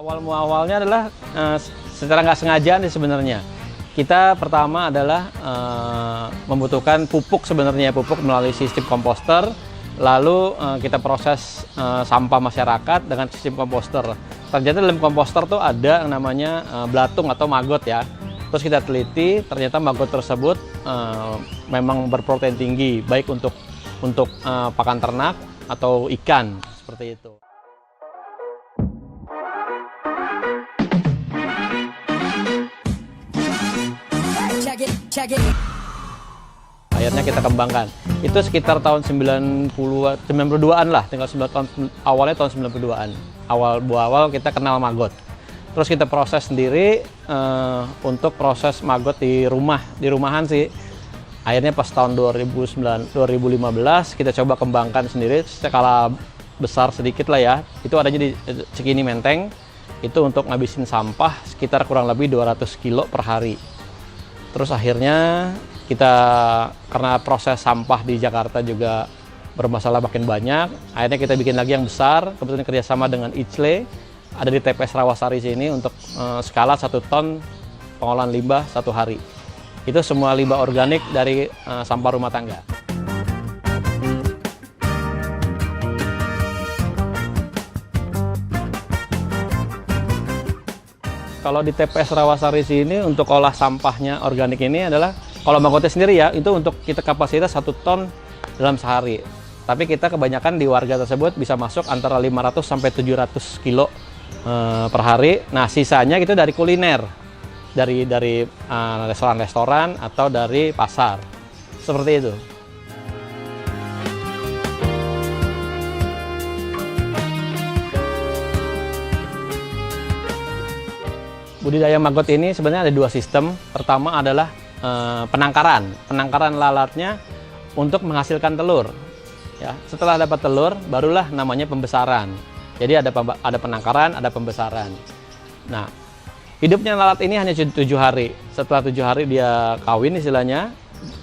Awal muawalnya adalah secara nggak sengaja nih sebenarnya. Kita pertama adalah membutuhkan pupuk sebenarnya, pupuk melalui sistem komposter. Lalu kita proses sampah masyarakat dengan sistem komposter. Ternyata dalam komposter tuh ada yang namanya belatung atau maggot ya. Terus kita teliti, ternyata maggot tersebut memang berprotein tinggi, baik untuk pakan ternak atau ikan, seperti itu. Akhirnya kita kembangkan. Itu sekitar tahun 92-an lah, tinggal 9 tahun awalnya tahun 92-an. Awal kita kenal maggot. Terus kita proses sendiri untuk proses maggot di rumahan sih. Akhirnya pas tahun 2015 kita coba kembangkan sendiri skala besar sedikit lah ya. Itu adanya di Cikini Menteng. Itu untuk ngabisin sampah sekitar kurang lebih 200 kilo per hari. Terus akhirnya kita, karena proses sampah di Jakarta juga bermasalah makin banyak, akhirnya kita bikin lagi yang besar, kebetulan kerjasama dengan ICLE, ada di TPS Rawasari sini untuk skala 1 ton pengolahan limbah 1 hari. Itu semua limbah organik dari sampah rumah tangga. Kalau di TPS Rawasari sini untuk olah sampahnya organik ini adalah, kalau maggotnya sendiri ya, itu untuk kita kapasitas 1 ton dalam sehari. Tapi kita kebanyakan di warga tersebut bisa masuk antara 500 sampai 700 kilo per hari. Nah, sisanya itu dari kuliner, dari restoran-restoran atau dari pasar. Seperti itu. Budidaya maggot ini sebenarnya ada 2 sistem. Pertama adalah penangkaran lalatnya untuk menghasilkan telur. Ya, setelah dapat telur, barulah namanya pembesaran. Jadi ada penangkaran, ada pembesaran. Nah, hidupnya lalat ini hanya 7 hari. Setelah 7 hari dia kawin istilahnya,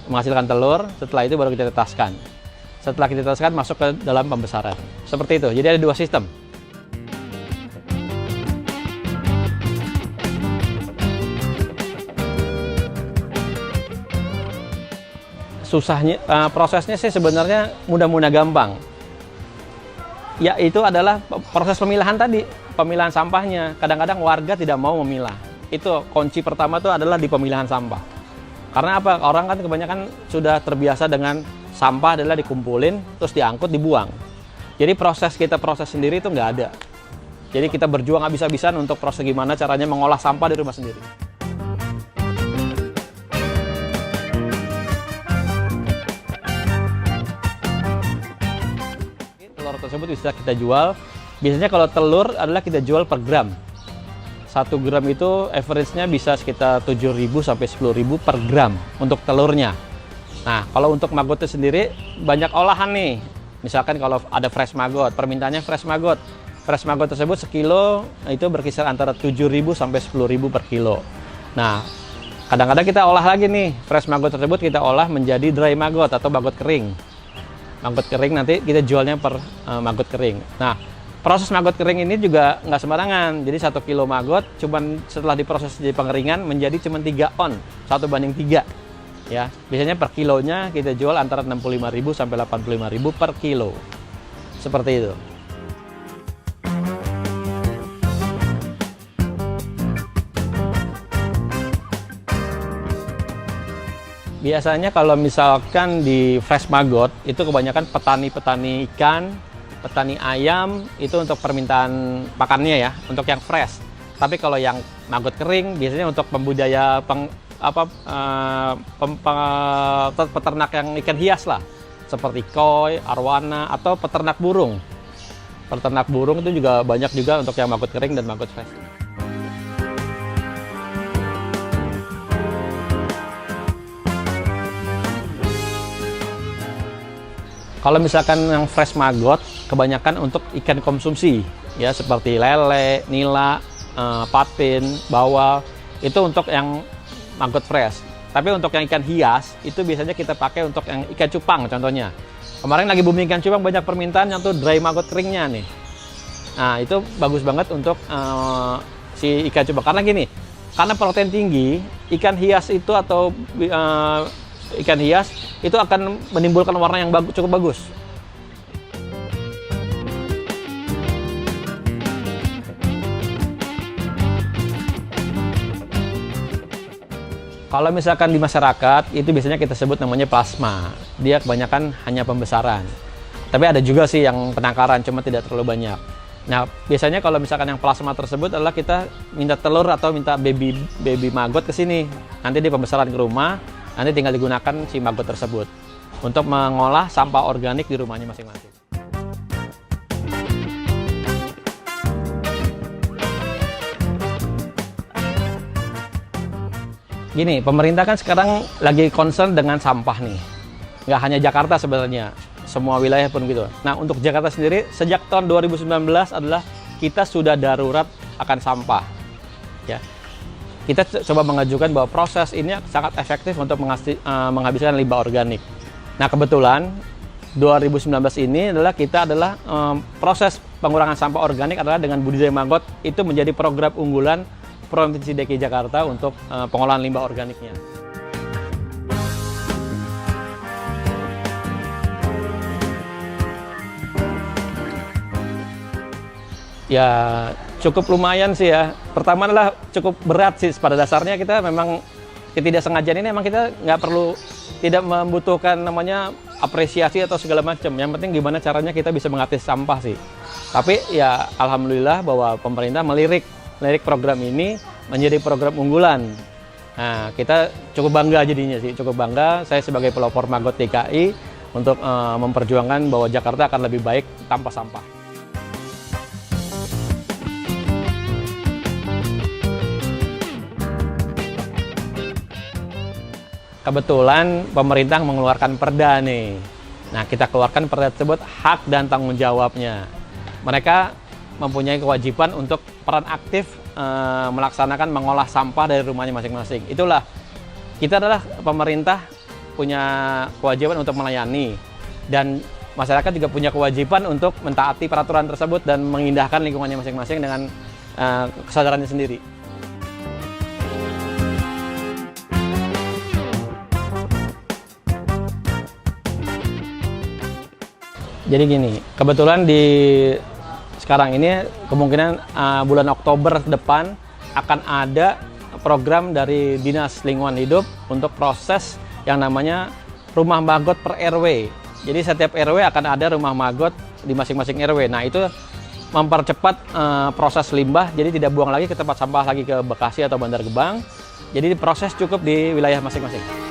menghasilkan telur. Setelah itu baru kita tetaskan. Setelah kita tetaskan, masuk ke dalam pembesaran. Seperti itu. Jadi ada 2 sistem. Susahnya, prosesnya sih sebenarnya mudah-mudah gampang. Ya, itu adalah proses pemilahan tadi, pemilahan sampahnya. Kadang-kadang warga tidak mau memilah. Itu kunci pertama tuh adalah di pemilahan sampah. Karena apa? Orang kan kebanyakan sudah terbiasa dengan sampah adalah dikumpulin, terus diangkut, dibuang. Jadi kita proses sendiri itu nggak ada. Jadi kita berjuang habis-habisan untuk proses gimana caranya mengolah sampah di rumah sendiri. Tersebut bisa kita jual. Biasanya kalau telur adalah kita jual per gram. 1 gram itu average-nya bisa sekitar 7.000 sampai 10.000 per gram untuk telurnya. Nah, kalau untuk maggotnya sendiri banyak olahan nih. Misalkan kalau ada fresh maggot, permintaannya fresh maggot. Fresh maggot tersebut sekilo itu berkisar antara 7.000 sampai 10.000 per kilo. Nah, kadang-kadang kita olah lagi nih. Fresh maggot tersebut kita olah menjadi dry maggot atau maggot kering. Maggot kering nanti kita jualnya per maggot kering. Nah, proses maggot kering ini juga nggak sembarangan. Jadi 1 kilo maggot cuman setelah diproses jadi pengeringan menjadi cuma 3 on, 1:3. Ya, biasanya per kilonya kita jual antara 65.000 sampai 85.000 per kilo. Seperti itu. Biasanya kalau misalkan di fresh maggot itu kebanyakan petani-petani ikan, petani ayam itu untuk permintaan pakannya ya, untuk yang fresh. Tapi kalau yang maggot kering biasanya untuk pembudidaya peternak yang ikan hias lah, seperti koi, arwana atau peternak burung. Peternak burung itu juga banyak juga untuk yang maggot kering dan maggot fresh. Kalau misalkan yang fresh maggot, kebanyakan untuk ikan konsumsi, ya seperti lele, nila, patin, bawal, itu untuk yang maggot fresh. Tapi untuk yang ikan hias, itu biasanya kita pakai untuk yang ikan cupang contohnya. Kemarin lagi booming ikan cupang, banyak permintaan yang tuh dry maggot keringnya nih. Nah, itu bagus banget untuk si ikan cupang. Karena gini, karena protein tinggi, ikan hias itu atau ikan hias itu akan menimbulkan warna yang cukup bagus. Kalau misalkan di masyarakat, itu biasanya kita sebut namanya plasma. Dia kebanyakan hanya pembesaran. Tapi ada juga sih yang penangkaran, cuma tidak terlalu banyak. Nah, biasanya kalau misalkan yang plasma tersebut adalah kita minta telur atau minta baby maggot ke sini. Nanti di pembesaran ke rumah, nanti tinggal digunakan si maggot tersebut untuk mengolah sampah organik di rumahnya masing-masing. Gini, pemerintah kan sekarang lagi concern dengan sampah nih. Nggak hanya Jakarta sebenarnya, semua wilayah pun gitu. Nah, untuk Jakarta sendiri, sejak tahun 2019 adalah kita sudah darurat akan sampah. Ya, kita coba mengajukan bahwa proses ini sangat efektif untuk menghabiskan limbah organik. Nah, kebetulan 2019 ini adalah proses pengurangan sampah organik adalah dengan budidaya maggot itu menjadi program unggulan Provinsi DKI Jakarta untuk pengolahan limbah organiknya. Ya, cukup lumayan sih ya. Pertama adalah cukup berat sih. Pada dasarnya kita memang ketidaksengajaan ini memang kita tidak membutuhkan namanya apresiasi atau segala macam. Yang penting gimana caranya kita bisa mengatasi sampah sih. Tapi ya alhamdulillah bahwa pemerintah melirik program ini menjadi program unggulan. Nah, kita cukup bangga jadinya sih, cukup bangga saya sebagai pelopor maggot DKI untuk memperjuangkan bahwa Jakarta akan lebih baik tanpa sampah. Kebetulan pemerintah mengeluarkan perda nih. Nah, kita keluarkan perda tersebut hak dan tanggung jawabnya. Mereka mempunyai kewajiban untuk peran aktif melaksanakan mengolah sampah dari rumahnya masing-masing. Itulah, kita adalah pemerintah punya kewajiban untuk melayani, dan masyarakat juga punya kewajiban untuk mentaati peraturan tersebut dan mengindahkan lingkungannya masing-masing dengan kesadarannya sendiri. Jadi gini, kebetulan sekarang ini kemungkinan bulan Oktober depan akan ada program dari Dinas Lingkungan Hidup untuk proses yang namanya rumah maggot per RW. Jadi setiap RW akan ada rumah maggot di masing-masing RW. Nah, itu mempercepat proses limbah, jadi tidak buang lagi ke tempat sampah lagi ke Bekasi atau Bantar Gebang. Jadi proses cukup di wilayah masing-masing.